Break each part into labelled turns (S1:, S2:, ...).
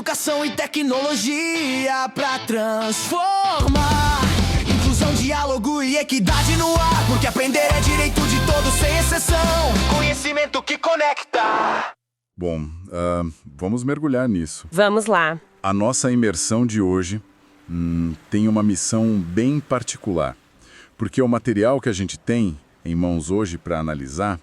S1: educação e tecnologia pra transformar. Inclusão, diálogo e equidade no ar, porque aprender é direito de todos sem exceção. Conhecimento que conecta.
S2: Bom, vamos mergulhar nisso.
S3: Vamos lá.
S2: A nossa imersão de hoje tem uma missão bem particular, porque o material que a gente tem em mãos hoje para analisar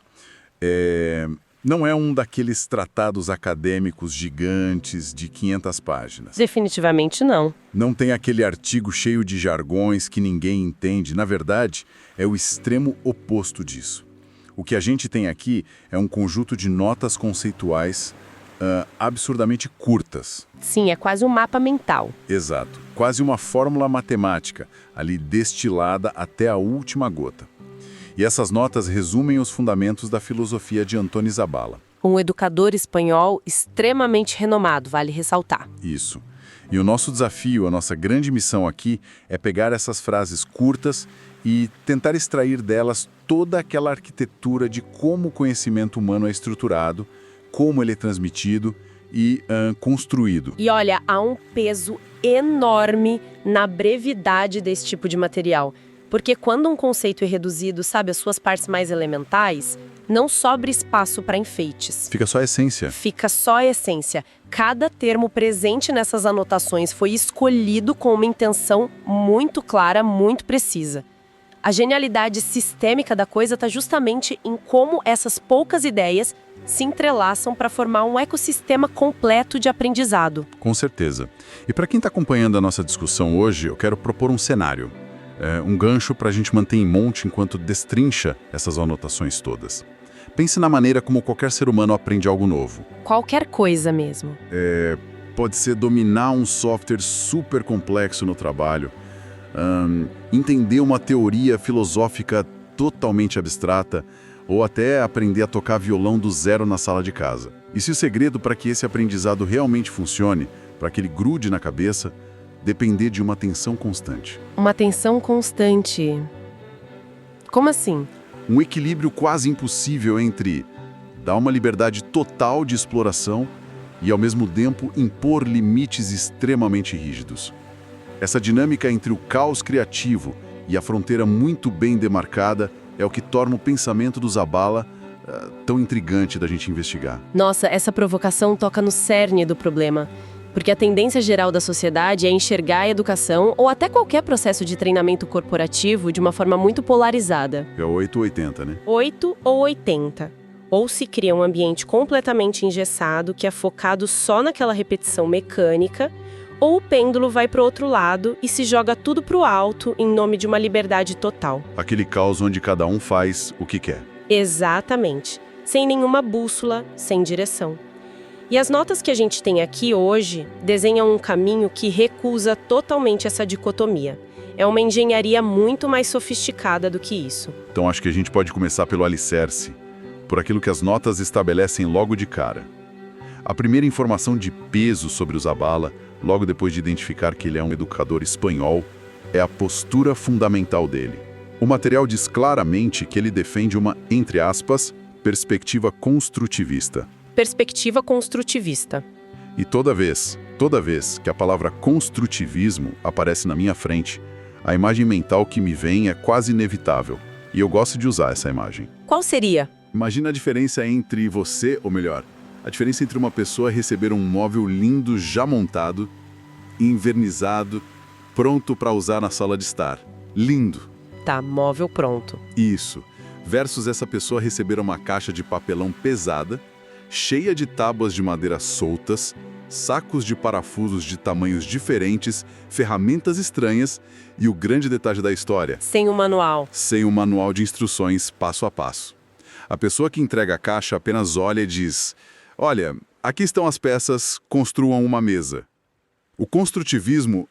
S2: não é um daqueles tratados acadêmicos gigantes de 500 páginas.
S3: Definitivamente não.
S2: Não tem aquele artigo cheio de jargões que ninguém entende. Na verdade, é o extremo oposto disso. O que a gente tem aqui é um conjunto de notas conceituais absurdamente curtas.
S3: Sim, é quase um mapa mental.
S2: Exato. Quase uma fórmula matemática, ali destilada até a última gota. E essas notas resumem os fundamentos da filosofia de Antoni Zabala.
S3: Um educador espanhol extremamente renomado, vale ressaltar.
S2: Isso. E o nosso desafio, a nossa grande missão aqui, é pegar essas frases curtas e tentar extrair delas toda aquela arquitetura de como o conhecimento humano é estruturado, como ele é transmitido e construído.
S3: E olha, há um peso enorme na brevidade desse tipo de material. Porque quando um conceito é reduzido, sabe, às suas partes mais elementais, não sobra espaço para enfeites.
S2: Fica só a essência.
S3: Fica só a essência. Cada termo presente nessas anotações foi escolhido com uma intenção muito clara, muito precisa. A genialidade sistêmica da coisa está justamente em como essas poucas ideias se entrelaçam para formar um ecossistema completo de aprendizado.
S2: Com certeza. E para quem está acompanhando a nossa discussão hoje, eu quero propor um cenário. Um gancho para a gente manter em monte enquanto destrincha essas anotações todas. Pense na maneira como qualquer ser humano aprende algo novo.
S3: Qualquer coisa mesmo.
S2: Pode ser dominar um software super complexo no trabalho, entender uma teoria filosófica totalmente abstrata, ou até aprender a tocar violão do zero na sala de casa. E se o segredo para que esse aprendizado realmente funcione, para que ele grude na cabeça, depender de uma atenção constante.
S3: Uma atenção constante. Como assim?
S2: Um equilíbrio quase impossível entre dar uma liberdade total de exploração e, ao mesmo tempo, impor limites extremamente rígidos. Essa dinâmica entre o caos criativo e a fronteira muito bem demarcada é o que torna o pensamento do Zabala tão intrigante da gente investigar.
S3: Nossa, essa provocação toca no cerne do problema. Porque a tendência geral da sociedade é enxergar a educação ou até qualquer processo de treinamento corporativo de uma forma muito polarizada.
S2: É 8 ou 80, né?
S3: 8 ou 80. Ou se cria um ambiente completamente engessado que é focado só naquela repetição mecânica, ou o pêndulo vai para o outro lado e se joga tudo para o alto em nome de uma liberdade total.
S2: Aquele caos onde cada um faz o que quer.
S3: Exatamente. Sem nenhuma bússola, sem direção. E as notas que a gente tem aqui hoje desenham um caminho que recusa totalmente essa dicotomia. É uma engenharia muito mais sofisticada do que isso.
S2: Então acho que a gente pode começar pelo alicerce, por aquilo que as notas estabelecem logo de cara. A primeira informação de peso sobre o Zabala, logo depois de identificar que ele é um educador espanhol, é a postura fundamental dele. O material diz claramente que ele defende uma, entre aspas, perspectiva construtivista.
S3: Perspectiva construtivista.
S2: E toda vez que a palavra construtivismo aparece na minha frente, a imagem mental que me vem é quase inevitável. E eu gosto de usar essa imagem.
S3: Qual seria?
S2: Imagina a diferença entre você, ou melhor, a diferença entre uma pessoa receber um móvel lindo já montado, envernizado, pronto para usar na sala de estar. Lindo.
S3: Tá, móvel pronto.
S2: Isso. Versus essa pessoa receber uma caixa de papelão pesada, cheia de tábuas de madeira soltas, sacos de parafusos de tamanhos diferentes, ferramentas estranhas e o grande detalhe da história.
S3: Sem o manual.
S2: Sem um manual de instruções passo a passo. A pessoa que entrega a caixa apenas olha e diz: olha, aqui estão as peças, construam uma mesa. O construtivismo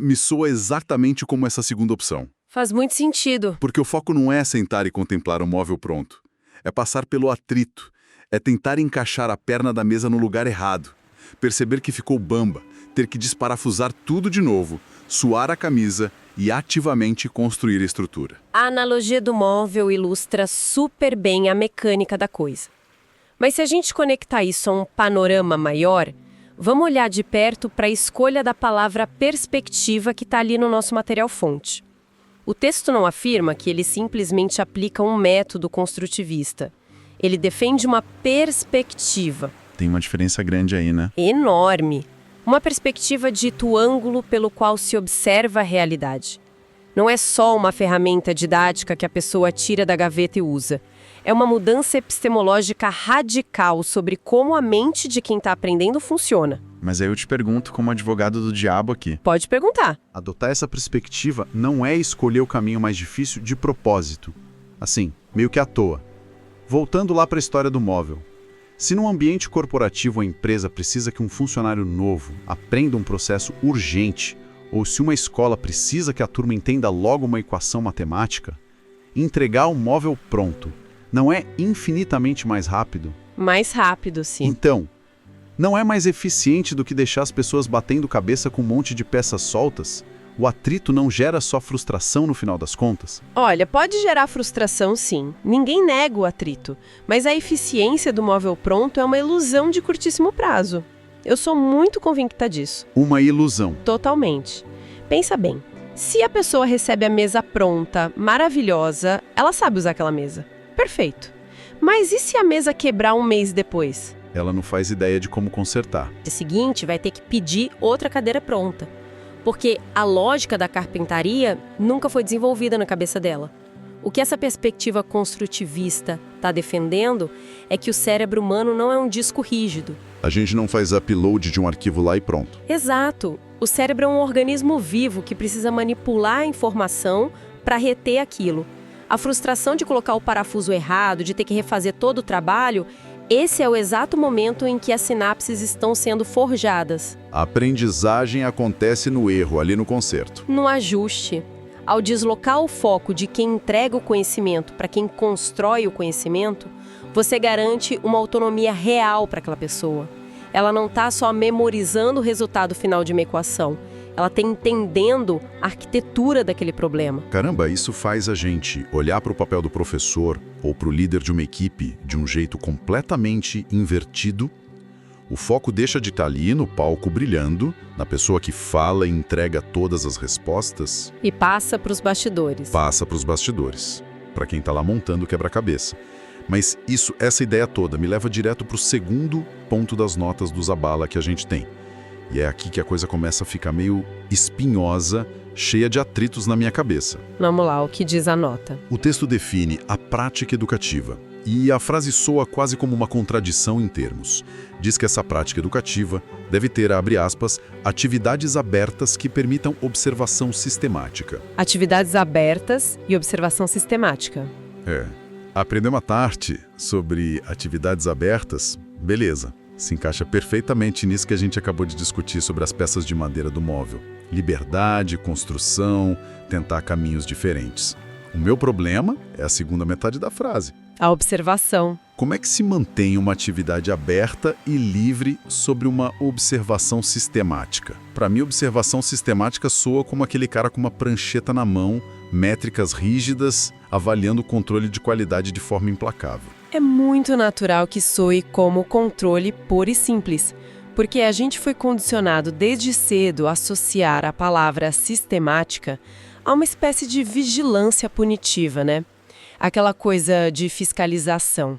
S2: me soa exatamente como essa segunda opção.
S3: Faz muito sentido.
S2: Porque o foco não é sentar e contemplar um móvel pronto. É passar pelo atrito. É tentar encaixar a perna da mesa no lugar errado. Perceber que ficou bamba, ter que desparafusar tudo de novo, suar a camisa e ativamente construir a estrutura.
S3: A analogia do móvel ilustra super bem a mecânica da coisa. Mas se a gente conectar isso a um panorama maior, Vamos olhar de perto para a escolha da palavra perspectiva que está ali no nosso material-fonte. O texto não afirma que ele simplesmente aplica um método construtivista. Ele defende uma perspectiva.
S2: Tem uma diferença grande aí, né?
S3: Enorme. Uma perspectiva dita o ângulo pelo qual se observa a realidade. Não é só uma ferramenta didática que a pessoa tira da gaveta e usa. É uma mudança epistemológica radical sobre como a mente de quem está aprendendo funciona.
S2: Mas aí eu te pergunto, como advogado do diabo aqui.
S3: Pode perguntar.
S4: Adotar essa perspectiva não é escolher o caminho mais difícil de propósito. Assim, meio que à toa. Voltando lá para a história do móvel. Se num ambiente corporativo a empresa precisa que um funcionário novo aprenda um processo urgente, ou se uma escola precisa que a turma entenda logo uma equação matemática, entregar um móvel pronto não é infinitamente mais rápido?
S3: Mais rápido, sim.
S4: Então, não é mais eficiente do que deixar as pessoas batendo cabeça com um monte de peças soltas? O atrito não gera só frustração no final das contas?
S3: Olha, pode gerar frustração, sim. Ninguém nega o atrito. Mas a eficiência do móvel pronto é uma ilusão de curtíssimo prazo. Eu sou muito convicta disso.
S4: Uma ilusão.
S3: Totalmente. Pensa bem. Se a pessoa recebe a mesa pronta, maravilhosa, ela sabe usar aquela mesa. Perfeito. Mas e se a mesa quebrar um mês depois?
S4: Ela não faz ideia de como consertar.
S3: No dia seguinte, vai ter que pedir outra cadeira pronta. Porque a lógica da carpintaria nunca foi desenvolvida na cabeça dela. O que essa perspectiva construtivista está defendendo é que o cérebro humano não é um disco rígido.
S4: A gente não faz upload de um arquivo lá e pronto.
S3: Exato. O cérebro é um organismo vivo que precisa manipular a informação para reter aquilo. A frustração de colocar o parafuso errado, de ter que refazer todo o trabalho, esse é o exato momento em que as sinapses estão sendo forjadas.
S4: A aprendizagem acontece no erro, ali no conserto.
S3: No ajuste. Ao deslocar o foco de quem entrega o conhecimento para quem constrói o conhecimento, você garante uma autonomia real para aquela pessoa. Ela não está só memorizando o resultado final de uma equação. Ela está entendendo a arquitetura daquele problema.
S4: Caramba, isso faz a gente olhar para o papel do professor ou para o líder de uma equipe de um jeito completamente invertido. O foco deixa de estar ali no palco brilhando, na pessoa que fala e entrega todas as respostas.
S3: E passa para os bastidores.
S4: Passa para os bastidores, para quem está lá montando o quebra-cabeça. Mas essa ideia toda me leva direto para o segundo ponto das notas do Zabala que a gente tem. E é aqui que a coisa começa a ficar meio espinhosa, cheia de atritos na minha cabeça.
S3: Vamos lá, o que diz a nota?
S4: O texto define a prática educativa. E a frase soa quase como uma contradição em termos. Diz que essa prática educativa deve ter, abre aspas, atividades abertas que permitam observação sistemática.
S3: Atividades abertas e observação sistemática.
S4: Aprender uma tarde sobre atividades abertas, beleza. Se encaixa perfeitamente nisso que a gente acabou de discutir sobre as peças de madeira do móvel. Liberdade, construção, tentar caminhos diferentes. O meu problema é a segunda metade da frase.
S3: A observação.
S4: Como é que se mantém uma atividade aberta e livre sobre uma observação sistemática? Para mim, observação sistemática soa como aquele cara com uma prancheta na mão, métricas rígidas, avaliando o controle de qualidade de forma implacável.
S3: É muito natural que soe como controle puro e simples, porque a gente foi condicionado desde cedo a associar a palavra sistemática a uma espécie de vigilância punitiva, né? Aquela coisa de fiscalização.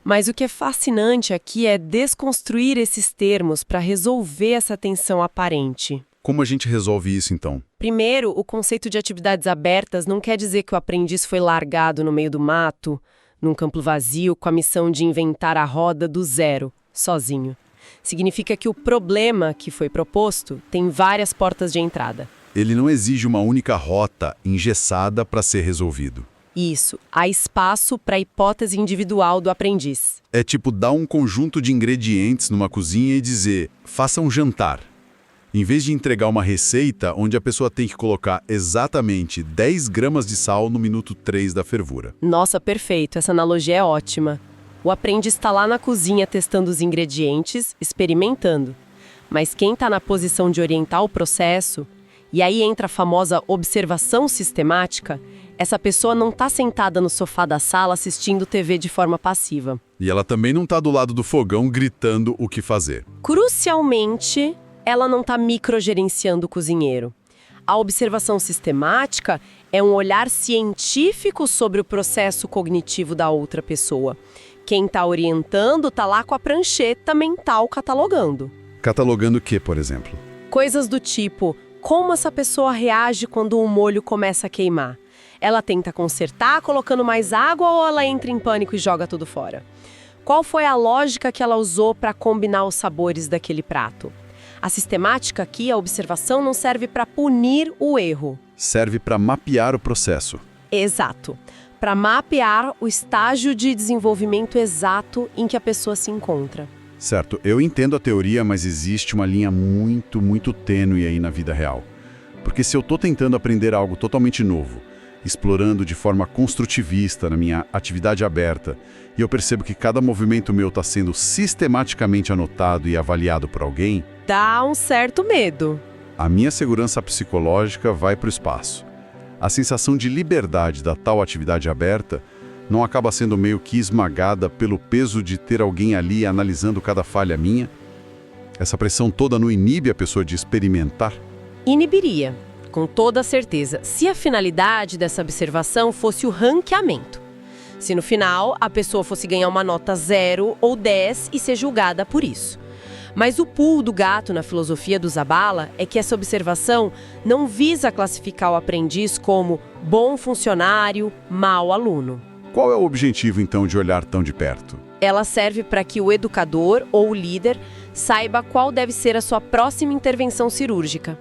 S3: Mas o que é fascinante aqui é desconstruir esses termos para resolver essa tensão aparente.
S4: Como a gente resolve isso, então?
S3: Primeiro, o conceito de atividades abertas não quer dizer que o aprendiz foi largado no meio do mato, num campo vazio, com a missão de inventar a roda do zero, sozinho. Significa que o problema que foi proposto tem várias portas de entrada.
S4: Ele não exige uma única rota engessada para ser resolvido.
S3: Isso, há espaço para a hipótese individual do aprendiz.
S4: É tipo dar um conjunto de ingredientes numa cozinha e dizer, faça um jantar. Em vez de entregar uma receita onde a pessoa tem que colocar exatamente 10 gramas de sal no minuto 3 da fervura.
S3: Nossa, perfeito, essa analogia é ótima. O aprendiz está lá na cozinha testando os ingredientes, experimentando. Mas quem está na posição de orientar o processo, e aí entra a famosa observação sistemática, Essa pessoa não está sentada no sofá da sala assistindo TV de forma passiva.
S2: E ela também não está do lado do fogão gritando o que fazer.
S3: Crucialmente, ela não está microgerenciando o cozinheiro. A observação sistemática é um olhar científico sobre o processo cognitivo da outra pessoa. Quem está orientando está lá com a prancheta mental catalogando.
S2: Catalogando o que, por exemplo?
S3: Coisas do tipo, como essa pessoa reage quando o molho começa a queimar? Ela tenta consertar colocando mais água ou ela entra em pânico e joga tudo fora? Qual foi a lógica que ela usou para combinar os sabores daquele prato? A sistemática aqui, a observação, não serve para punir o erro.
S2: Serve para mapear o processo.
S3: Exato. Para mapear o estágio de desenvolvimento exato em que a pessoa se encontra.
S2: Certo, eu entendo a teoria, mas existe uma linha muito tênue aí na vida real. Porque se eu estou tentando aprender algo totalmente novo, explorando de forma construtivista na minha atividade aberta, e eu percebo que cada movimento meu está sendo sistematicamente anotado e avaliado por alguém,
S3: Dá um certo medo.
S2: a minha segurança psicológica vai para o espaço. A sensação de liberdade da tal atividade aberta não acaba sendo meio que esmagada pelo peso de ter alguém ali analisando cada falha minha? Essa pressão toda não inibe a pessoa de experimentar?
S3: Inibiria, com toda certeza, se a finalidade dessa observação fosse o ranqueamento. Se no final a pessoa fosse ganhar uma nota 0 ou 10 e ser julgada por isso. Mas o pulo do gato na filosofia do Zabala é que essa observação não visa classificar o aprendiz como bom funcionário, mau aluno.
S2: Qual é o objetivo, então, de olhar tão de perto?
S3: Ela serve para que o educador ou o líder saiba qual deve ser a sua próxima intervenção cirúrgica.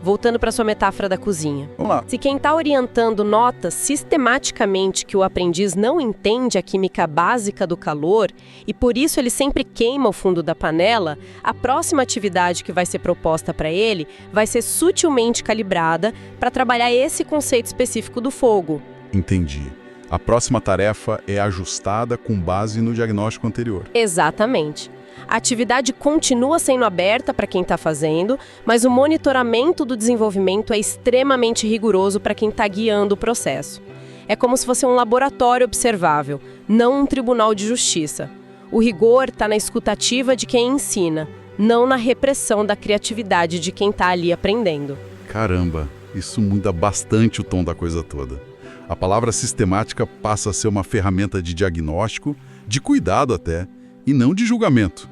S3: Voltando para sua metáfora da cozinha.
S2: Vamos lá.
S3: Se quem está orientando nota sistematicamente que o aprendiz não entende a química básica do calor e por isso ele sempre queima o fundo da panela, a próxima atividade que vai ser proposta para ele vai ser sutilmente calibrada para trabalhar esse conceito específico do fogo.
S2: Entendi. A próxima tarefa é ajustada com base no diagnóstico anterior.
S3: Exatamente. A atividade continua sendo aberta para quem está fazendo, mas o monitoramento do desenvolvimento é extremamente rigoroso para quem está guiando o processo. É como se fosse um laboratório observável, não um tribunal de justiça. O rigor está na escutativa de quem ensina, não na repressão da criatividade de quem está ali aprendendo.
S2: Caramba, isso muda bastante o tom da coisa toda. A palavra sistemática passa a ser uma ferramenta de diagnóstico, de cuidado até, e não de julgamento.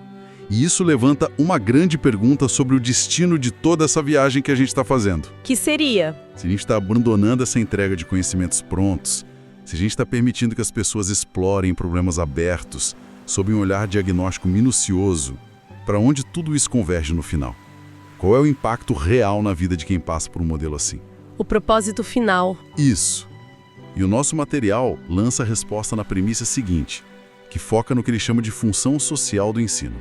S2: E isso levanta uma grande pergunta sobre o destino de toda essa viagem que a gente está fazendo.
S3: Que seria?
S2: Se a gente está abandonando essa entrega de conhecimentos prontos, se a gente está permitindo que as pessoas explorem problemas abertos, sob um olhar diagnóstico minucioso, para onde tudo isso converge no final? Qual é o impacto real na vida de quem passa por um modelo assim?
S3: O propósito final.
S2: Isso. E o nosso material lança a resposta na premissa seguinte, que foca no que ele chama de função social do ensino.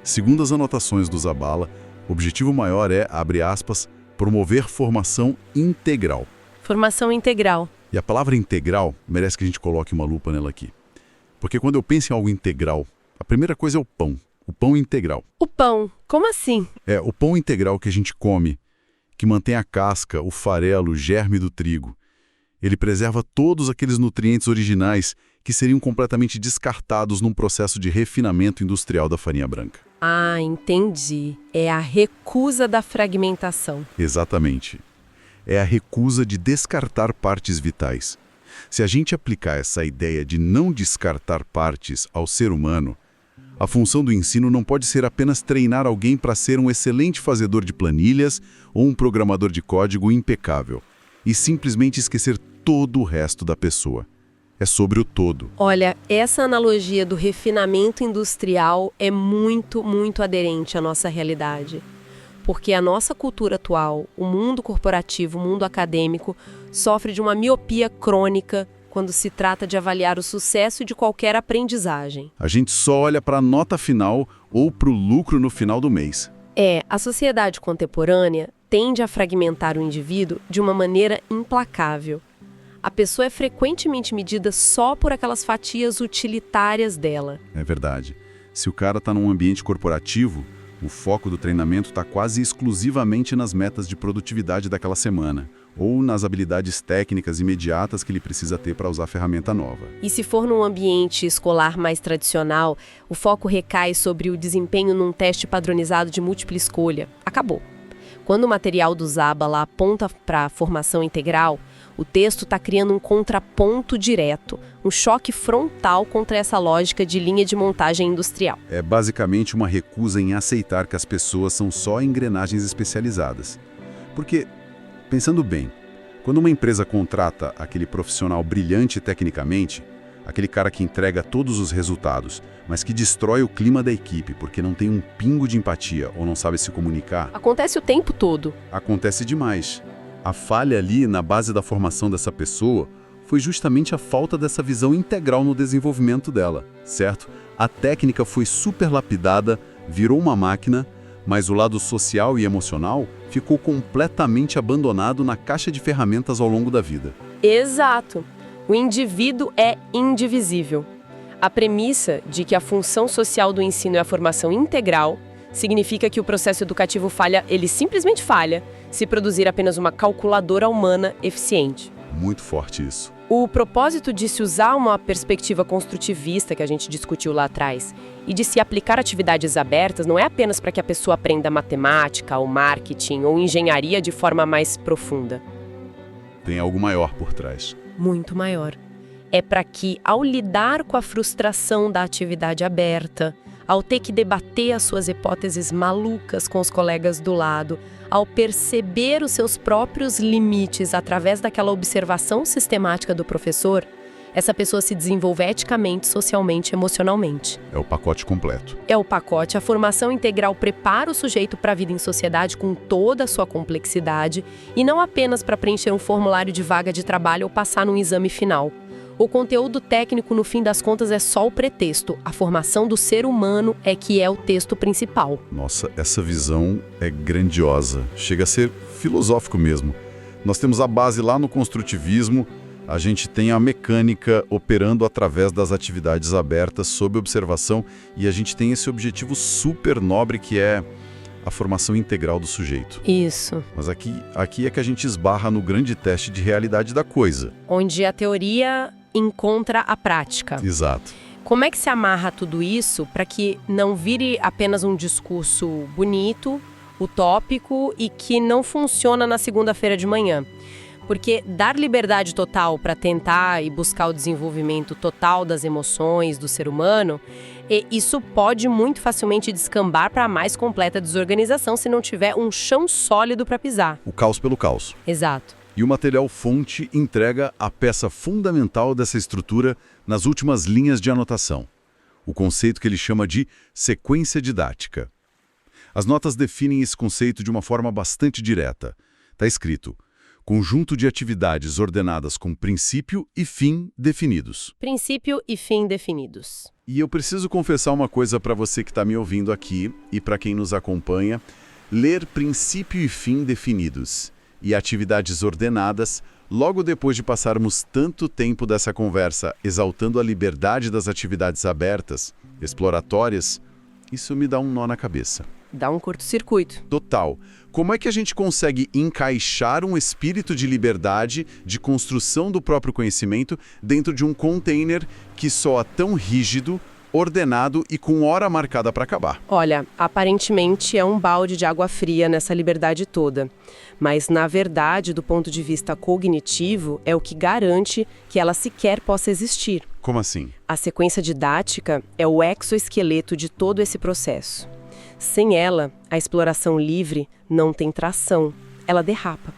S2: Segundo as anotações do Zabala, o objetivo maior é, abre aspas, promover formação integral.
S3: Formação integral.
S2: E a palavra integral merece que a gente coloque uma lupa nela aqui. Porque quando eu penso em algo integral, a primeira coisa é o pão integral.
S3: O pão, como assim?
S2: É o pão integral que a gente come, que mantém a casca, o farelo, o germe do trigo. Ele preserva todos aqueles nutrientes originais que seriam completamente descartados num processo de refinamento industrial da farinha branca.
S3: Ah, entendi. É a recusa da fragmentação.
S2: Exatamente. É a recusa de descartar partes vitais. Se a gente aplicar essa ideia de não descartar partes ao ser humano, a função do ensino não pode ser apenas treinar alguém para ser um excelente fazedor de planilhas ou um programador de código impecável, e simplesmente esquecer todo o resto da pessoa. É sobre o todo.
S3: Olha, essa analogia do refinamento industrial é muito aderente à nossa realidade. Porque a nossa cultura atual, o mundo corporativo, o mundo acadêmico, sofre de uma miopia crônica quando se trata de avaliar o sucesso de qualquer aprendizagem.
S2: A gente só olha para a nota final ou para o lucro no final do mês.
S3: A sociedade contemporânea tende a fragmentar o indivíduo de uma maneira implacável. A pessoa é frequentemente medida só por aquelas fatias utilitárias dela.
S2: É verdade. Se o cara está num ambiente corporativo, o foco do treinamento está quase exclusivamente nas metas de produtividade daquela semana, ou nas habilidades técnicas imediatas que ele precisa ter para usar a ferramenta nova.
S3: E se for num ambiente escolar mais tradicional, o foco recai sobre o desempenho num teste padronizado de múltipla escolha. Acabou. Quando o material do Zabala aponta para a formação integral, o texto está criando um contraponto direto, um choque frontal contra essa lógica de linha de montagem industrial.
S2: É basicamente uma recusa em aceitar que as pessoas são só engrenagens especializadas. Porque, pensando bem, quando uma empresa contrata aquele profissional brilhante tecnicamente, aquele cara que entrega todos os resultados, mas que destrói o clima da equipe porque não tem um pingo de empatia ou não sabe se comunicar,
S3: Acontece o tempo todo.
S2: acontece demais. A falha ali na base da formação dessa pessoa foi justamente a falta dessa visão integral no desenvolvimento dela, certo? A técnica foi super lapidada, virou uma máquina, mas o lado social e emocional ficou completamente abandonado na caixa de ferramentas ao longo da vida.
S3: Exato. O indivíduo é indivisível. A premissa de que a função social do ensino é a formação integral significa que o processo educativo falha, ele simplesmente falha, se produzir apenas uma calculadora humana eficiente.
S2: Muito forte isso.
S3: O propósito de se usar uma perspectiva construtivista que a gente discutiu lá atrás e de se aplicar atividades abertas não é apenas para que a pessoa aprenda matemática, ou marketing, ou engenharia de forma mais profunda.
S2: Tem algo maior por trás.
S3: Muito maior. É para que, ao lidar com a frustração da atividade aberta, ao ter que debater as suas hipóteses malucas com os colegas do lado, ao perceber os seus próprios limites através daquela observação sistemática do professor, essa pessoa se desenvolve eticamente, socialmente, emocionalmente.
S2: É o pacote completo.
S3: É o pacote, a formação integral prepara o sujeito para a vida em sociedade com toda a sua complexidade e não apenas para preencher um formulário de vaga de trabalho ou passar num exame final. O conteúdo técnico, no fim das contas, é só o pretexto. A formação do ser humano é que é o texto principal.
S2: Nossa, essa visão é grandiosa. Chega a ser filosófico mesmo. Nós temos a base lá no construtivismo, a gente tem a mecânica operando através das atividades abertas sob observação e a gente tem esse objetivo super nobre que é a formação integral do sujeito.
S3: Isso.
S2: Mas aqui é que a gente esbarra no grande teste de realidade da coisa.
S3: Onde a teoria encontra a prática.
S2: Exato.
S3: Como é que se amarra tudo isso para que não vire apenas um discurso bonito, utópico e que não funciona na segunda-feira de manhã? Porque dar liberdade total para tentar e buscar o desenvolvimento total das emoções do ser humano, isso pode muito facilmente descambar para a mais completa desorganização se não tiver um chão sólido para pisar.
S2: O caos pelo caos.
S3: Exato.
S2: E o material fonte entrega a peça fundamental dessa estrutura nas últimas linhas de anotação. O conceito que ele chama de sequência didática. As notas definem esse conceito de uma forma bastante direta. Está escrito: conjunto de atividades ordenadas com princípio e fim definidos.
S3: Princípio e fim definidos.
S2: E eu preciso confessar uma coisa para você que está me ouvindo aqui e para quem nos acompanha. Ler princípio e fim definidos e atividades ordenadas, logo depois de passarmos tanto tempo dessa conversa exaltando a liberdade das atividades abertas, exploratórias, isso me dá um nó na cabeça.
S3: Dá um curto-circuito.
S2: Total. Como é que a gente consegue encaixar um espírito de liberdade, de construção do próprio conhecimento, dentro de um container que soa tão rígido, ordenado e com hora marcada para acabar?
S3: Olha, aparentemente é um balde de água fria nessa liberdade toda. Mas, na verdade, do ponto de vista cognitivo, é o que garante que ela sequer possa existir.
S2: Como assim?
S3: A sequência didática é o exoesqueleto de todo esse processo. Sem ela, a exploração livre não tem tração, ela derrapa.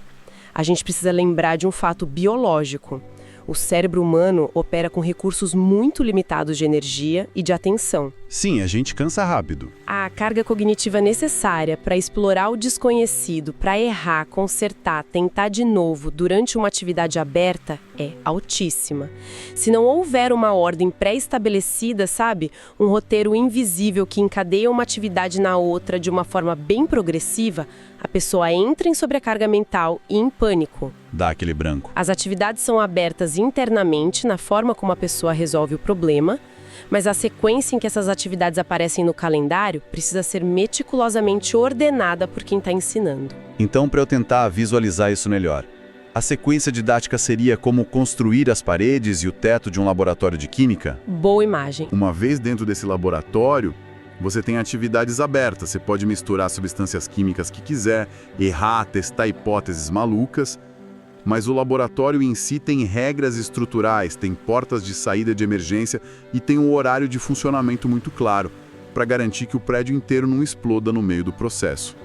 S3: A gente precisa lembrar de um fato biológico. O cérebro humano opera com recursos muito limitados de energia e de atenção.
S2: Sim, a gente cansa rápido.
S3: A carga cognitiva necessária para explorar o desconhecido, para errar, consertar, tentar de novo durante uma atividade aberta é altíssima. Se não houver uma ordem pré-estabelecida, sabe? Um roteiro invisível que encadeia uma atividade na outra de uma forma bem progressiva, a pessoa entra em sobrecarga mental e em pânico.
S2: Dá aquele branco.
S3: As atividades são abertas internamente na forma como a pessoa resolve o problema, mas a sequência em que essas atividades aparecem no calendário precisa ser meticulosamente ordenada por quem está ensinando.
S4: Então, para eu tentar visualizar isso melhor, A sequência didática seria como construir as paredes e o teto de um laboratório de química?
S3: Boa imagem.
S2: Uma vez dentro desse laboratório, você tem atividades abertas. Você pode misturar substâncias químicas que quiser, errar, testar hipóteses malucas. Mas o laboratório em si tem regras estruturais, tem portas de saída de emergência e tem um horário de funcionamento muito claro, para garantir que o prédio inteiro não exploda no meio do processo.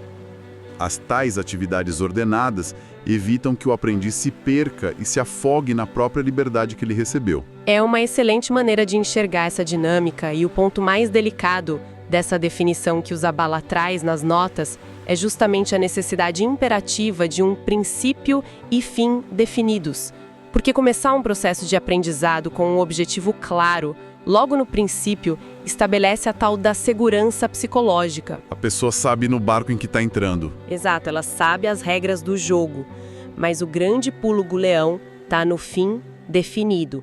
S2: As tais atividades ordenadas evitam que o aprendiz se perca e se afogue na própria liberdade que ele recebeu.
S3: É uma excelente maneira de enxergar essa dinâmica, e o ponto mais delicado dessa definição que o Zabala traz nas notas é justamente a necessidade imperativa de um princípio e fim definidos. Porque começar um processo de aprendizado com um objetivo claro, logo no princípio, estabelece a tal da segurança psicológica.
S2: A pessoa sabe no barco em que está entrando.
S3: Exato, ela sabe as regras do jogo, mas o grande pulo do leão está no fim definido.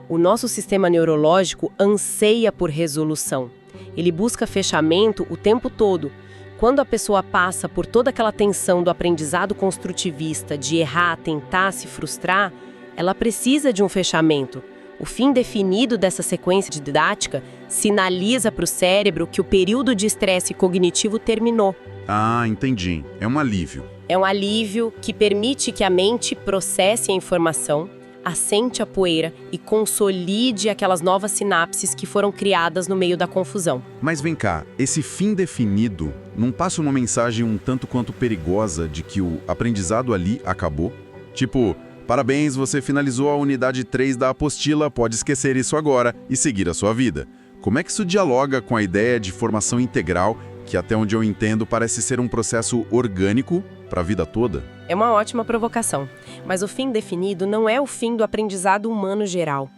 S3: O nosso sistema neurológico anseia por resolução. Ele busca fechamento o tempo todo. Quando a pessoa passa por toda aquela tensão do aprendizado construtivista, de errar, tentar, se frustrar, ela precisa de um fechamento. O fim definido dessa sequência didática sinaliza para o cérebro que o período de estresse cognitivo terminou.
S2: Ah, entendi. É um alívio.
S3: É um alívio que permite que a mente processe a informação, assente a poeira e consolide aquelas novas sinapses que foram criadas no meio da confusão.
S4: Mas vem cá, esse fim definido não passa uma mensagem um tanto quanto perigosa de que o aprendizado ali acabou? Tipo, parabéns, você finalizou a unidade 3 da apostila, pode esquecer isso agora e seguir a sua vida. Como é que isso dialoga com a ideia de formação integral, que até onde eu entendo parece ser um processo orgânico para a vida toda?
S3: É uma ótima provocação, mas o fim definido não é o fim do aprendizado humano geral.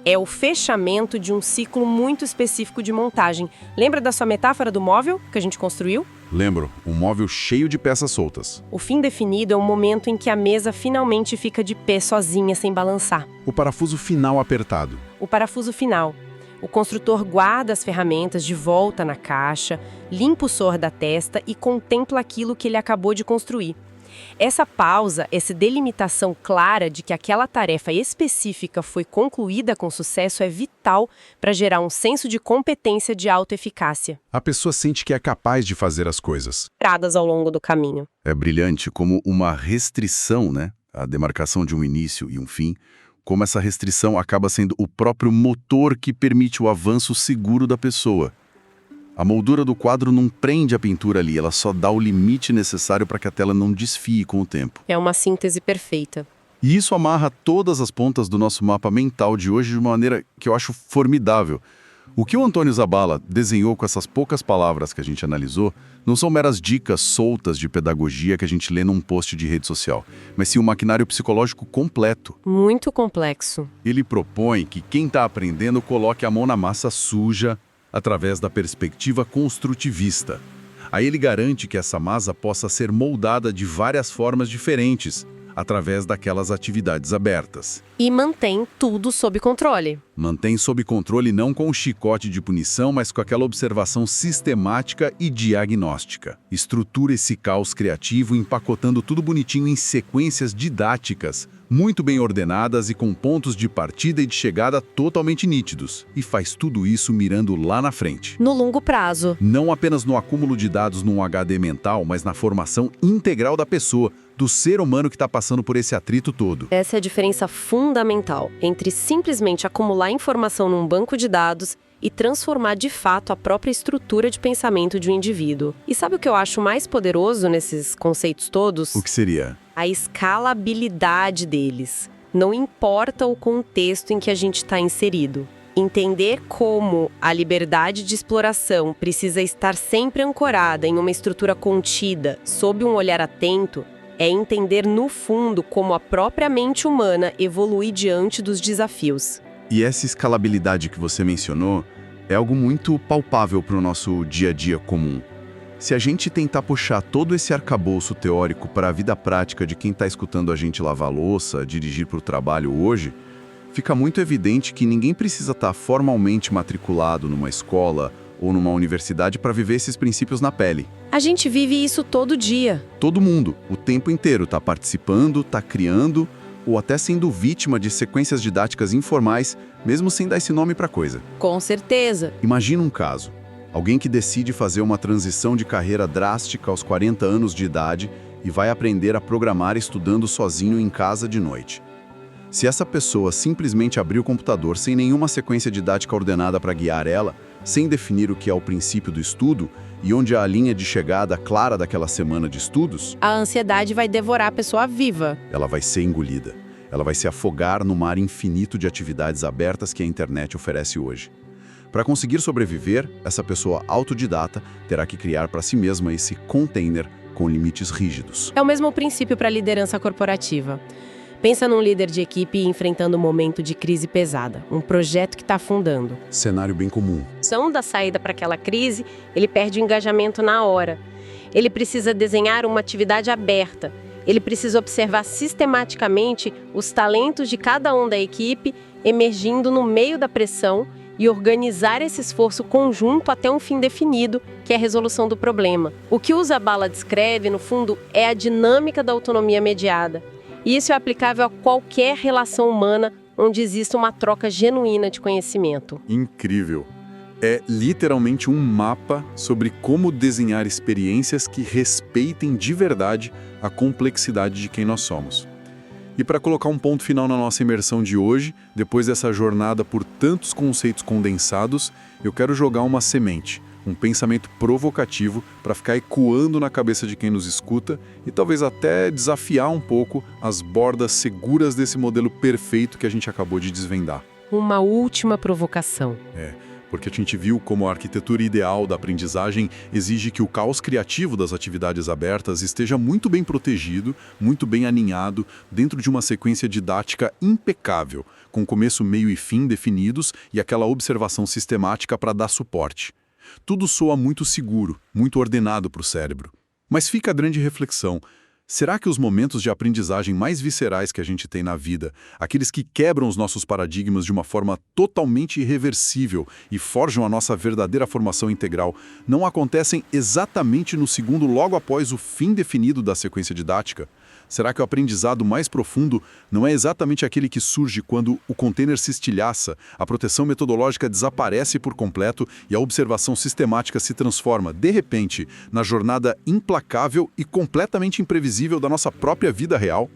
S3: É o fechamento de um ciclo muito específico de montagem. Lembra da sua metáfora do móvel que a gente construiu?
S2: Lembro, um móvel cheio de peças soltas.
S3: O fim definido é o momento em que a mesa finalmente fica de pé sozinha, sem balançar.
S2: O parafuso final apertado.
S3: O parafuso final. O construtor guarda as ferramentas de volta na caixa, limpa o suor da testa e contempla aquilo que ele acabou de construir. Essa pausa, essa delimitação clara de que aquela tarefa específica foi concluída com sucesso é vital para gerar um senso de competência de autoeficácia.
S2: A pessoa sente que é capaz de fazer as coisas.
S3: Tradas ao longo do caminho.
S2: É brilhante como uma restrição, né? A demarcação de um início e um fim. Como essa restrição acaba sendo o próprio motor que permite o avanço seguro da pessoa. A moldura do quadro não prende a pintura ali, ela só dá o limite necessário para que a tela não desfie com o tempo.
S3: É uma síntese perfeita.
S2: E isso amarra todas as pontas do nosso mapa mental de hoje de uma maneira que eu acho formidável. O que o Antônio Zabala desenhou com essas poucas palavras que a gente analisou não são meras dicas soltas de pedagogia que a gente lê num post de rede social, mas sim um maquinário psicológico completo.
S3: Muito complexo.
S2: Ele propõe que quem está aprendendo coloque a mão na massa suja através da perspectiva construtivista. Aí ele garante que essa massa possa ser moldada de várias formas diferentes, através daquelas atividades abertas.
S3: E mantém tudo sob controle.
S2: Mantém sob controle não com o chicote de punição, mas com aquela observação sistemática e diagnóstica. Estrutura esse caos criativo empacotando tudo bonitinho em sequências didáticas, muito bem ordenadas e com pontos de partida e de chegada totalmente nítidos. E faz tudo isso mirando lá na frente.
S3: No longo prazo.
S2: Não apenas no acúmulo de dados num HD mental, mas na formação integral da pessoa, do ser humano que está passando por esse atrito todo.
S3: Essa é a diferença fundamental entre simplesmente acumular informação num banco de dados e transformar de fato a própria estrutura de pensamento de um indivíduo. E sabe o que eu acho mais poderoso nesses conceitos todos?
S2: O que seria?
S3: A escalabilidade deles. Não importa o contexto em que a gente está inserido. Entender como a liberdade de exploração precisa estar sempre ancorada em uma estrutura contida, sob um olhar atento, é entender no fundo como a própria mente humana evolui diante dos desafios.
S2: E essa escalabilidade que você mencionou é algo muito palpável para o nosso dia a dia comum. Se a gente tentar puxar todo esse arcabouço teórico para a vida prática de quem está escutando a gente lavar louça, dirigir para o trabalho hoje, fica muito evidente que ninguém precisa estar formalmente matriculado numa escola ou numa universidade para viver esses princípios na pele.
S3: A gente vive isso todo dia.
S2: Todo mundo, o tempo inteiro, está participando, está criando ou até sendo vítima de sequências didáticas informais, mesmo sem dar esse nome para a coisa.
S3: Com certeza.
S2: Imagina um caso. Alguém que decide fazer uma transição de carreira drástica aos 40 anos de idade e vai aprender a programar estudando sozinho em casa de noite. Se essa pessoa simplesmente abrir o computador sem nenhuma sequência didática ordenada para guiar ela, sem definir o que é o princípio do estudo e onde há a linha de chegada clara daquela semana de estudos,
S3: A ansiedade vai devorar a pessoa viva.
S2: ela vai ser engolida. Ela vai se afogar no mar infinito de atividades abertas que a internet oferece hoje. Para conseguir sobreviver, essa pessoa autodidata terá que criar para si mesma esse container com limites rígidos.
S3: É o mesmo princípio para a liderança corporativa. Pensa num líder de equipe enfrentando um momento de crise pesada, um projeto que está afundando.
S2: Cenário bem comum.
S3: A da saída para aquela crise, ele perde o engajamento na hora. Ele precisa desenhar uma atividade aberta. Ele precisa observar sistematicamente os talentos de cada um da equipe emergindo no meio da pressão e organizar esse esforço conjunto até um fim definido, que é a resolução do problema. O que o Zabala descreve, no fundo, é a dinâmica da autonomia mediada. E isso é aplicável a qualquer relação humana onde exista uma troca genuína de conhecimento.
S4: Incrível. É literalmente um mapa sobre como desenhar experiências que respeitem de verdade a complexidade de quem nós somos. E para colocar um ponto final na nossa imersão de hoje, depois dessa jornada por tantos conceitos condensados, eu quero jogar uma semente, um pensamento provocativo para ficar ecoando na cabeça de quem nos escuta e talvez até desafiar um pouco as bordas seguras desse modelo perfeito que a gente acabou de desvendar.
S3: Uma última provocação.
S4: Porque a gente viu como a arquitetura ideal da aprendizagem exige que o caos criativo das atividades abertas esteja muito bem protegido, muito bem alinhado, dentro de uma sequência didática impecável, com começo, meio e fim definidos e aquela observação sistemática para dar suporte. Tudo soa muito seguro, muito ordenado para o cérebro. Mas fica a grande reflexão. Será que os momentos de aprendizagem mais viscerais que a gente tem na vida, aqueles que quebram os nossos paradigmas de uma forma totalmente irreversível e forjam a nossa verdadeira formação integral, não acontecem exatamente no segundo logo após o fim definido da sequência didática? Será que o aprendizado mais profundo não é exatamente aquele que surge quando o container se estilhaça, a proteção metodológica desaparece por completo e a observação sistemática se transforma, de repente, na jornada implacável e completamente imprevisível da nossa própria vida real?